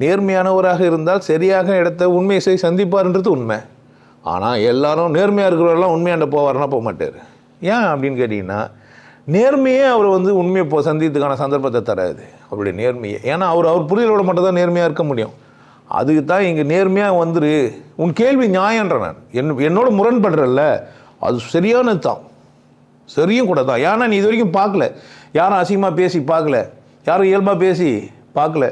நேர்மையானவராக இருந்தால் சரியாக இடத்த உண்மையை சந்திப்பார்ன்றது உண்மை. ஆனால் எல்லாரும் நேர்மையாக இருக்கிறவரெல்லாம் உண்மையாண்ட போவார்னா போக மாட்டார். ஏன் அப்படின்னு கேட்டிங்கன்னா, நேர்மையே அவர் உண்மையை சந்திக்கிறதுக்கான சந்தர்ப்பத்தை தராது அவருடைய நேர்மையை. ஏன்னா அவர் புரிதலோட மட்டும் தான் நேர்மையாக இருக்க முடியும். அதுக்கு தான் இங்கே நேர்மையாக உன் கேள்வி நியாயன்ற நான் என்னோட முரண்படுறல்ல, அது சரியானது தான், சரியும் கூட தான். ஏன்னா நீ இது வரைக்கும் பார்க்கல, யாரும் அசிங்கமாக பேசி பார்க்கல, யாரும் இயல்பாக பேசி பார்க்கல.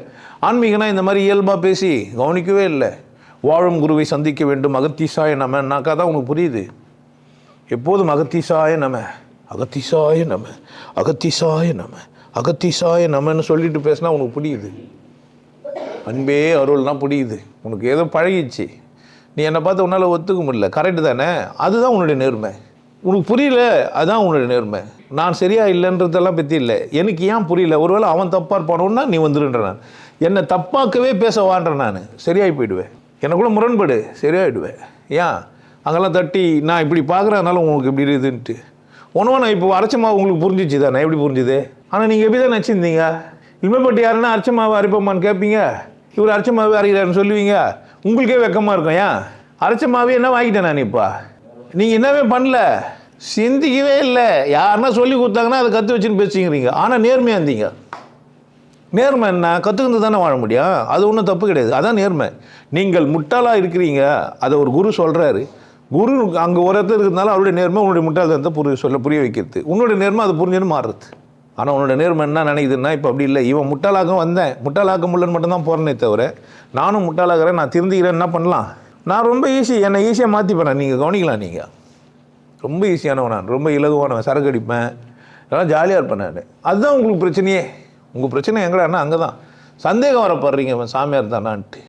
ஆன்மீகனா இந்த மாதிரி இயல்பாக பேசி கவனிக்கவே இல்லை. வாழும் குருவை சந்திக்க வேண்டும், அகத்தீசாய நமன்னாக்கா தான் உனக்கு புரியுது. எப்போதும் அகத்தீசாய நம, அகத்தீசாய நம, அகத்தீசாய நம, அகத்தீசாய நமன்னு சொல்லிட்டு பேசினா உனக்கு புரியுது. அன்பே அருள்னா புரியுது உனக்கு. ஏதோ பழகிடுச்சு, நீ என்னை பார்த்து உன்னால் ஒத்துக்க முடியல, கரெக்டு தானே, அதுதான் உன்னுடைய நேர்மை. உனக்கு புரியல, அதுதான் உன்னுடைய நேர்மை. நான் சரியா இல்லைன்றதெல்லாம் பற்றி இல்லை, எனக்கு ஏன் புரியல, ஒருவேளை அவன் தப்பாக இருப்பானோன்னா நீ வந்துடுன்ற. நான் என்னை தப்பாக்கவே பேச வான்ற, நான் சரியாகி போயிடுவேன். எனக்குள்ள முரண்படு, சரியாயிடுவேன். ஏன் அங்கெல்லாம் தட்டி நான் இப்படி பார்க்குறதுனால உங்களுக்கு இப்படி இருக்குதுன்ட்டு ஒன்றுவா நான் இப்போ அரைச்சமாவை உங்களுக்கு புரிஞ்சிச்சு தானே, எப்படி புரிஞ்சுது? ஆனால் நீங்கள் எப்படி தான் நினச்சிருந்தீங்க? இனிமேப்பட்டு யாருன்னா அரைச்சமாவை அரைப்போமான்னு கேட்பீங்க, இவர் அரைச்சமாவே அரைக்கிறாருன்னு சொல்லுவீங்க. உங்களுக்கே வெக்கமாக இருக்கும். ஏன் அரைச்சமாவே என்ன வாங்கிட்டேன் நான்? இப்போ நீங்கள் என்னவே பண்ணல, சிந்திக்கவே இல்லை. யாருன்னா சொல்லி கொடுத்தாங்கன்னா அதை கற்று வச்சுன்னு பேசிக்கிறீங்க. ஆனால் நேர்மையாக இருந்தீங்க. நேர்மை என்ன? கற்றுக்கிறது தானே வாழ முடியும், அது ஒன்றும் தப்பு கிடையாது. அதான் நேர்மை. நீங்கள் முட்டாளாக இருக்கிறீங்க, அதை ஒரு குரு சொல்கிறாரு. குரு அங்கே ஒரு இடத்துல இருக்கிறதுனால அவருடைய நேர்மை உன்னுடைய முட்டாள்தனத்தை புரிய வைக்கிறது. உன்னுடைய நேர்மை அது புரிஞ்சுன்னு மாறுறது. ஆனால் உன்னோட நேர்மை என்ன நினைக்குதுன்னா, இப்போ அப்படி இல்லை, இவன் முட்டாளாக வந்தேன், முட்டாளாக்க முடியலன்னு மட்டும்தான் போகிறேனே தவிர நானும் முட்டாளாகிறேன், நான் திருந்திக்கிறேன், என்ன பண்ணலாம்? நான் ரொம்ப ஈஸி, என்னை ஈஸியாக மாற்றிப்பேன். நீங்கள் கவனிக்கலாம், நீங்கள் ரொம்ப ஈஸியானவன், நான் ரொம்ப இலகுவானவன், சரக்கு அடிப்பேன், இதெல்லாம் ஜாலியாக இருப்பேன் நான். அதுதான் உங்களுக்கு பிரச்சனையே. உங்கள் பிரச்சனை எங்கடான்னா அங்கே தான் சந்தேகம் வரப்படுறீங்க, சாமியார் தானான்ட்டு.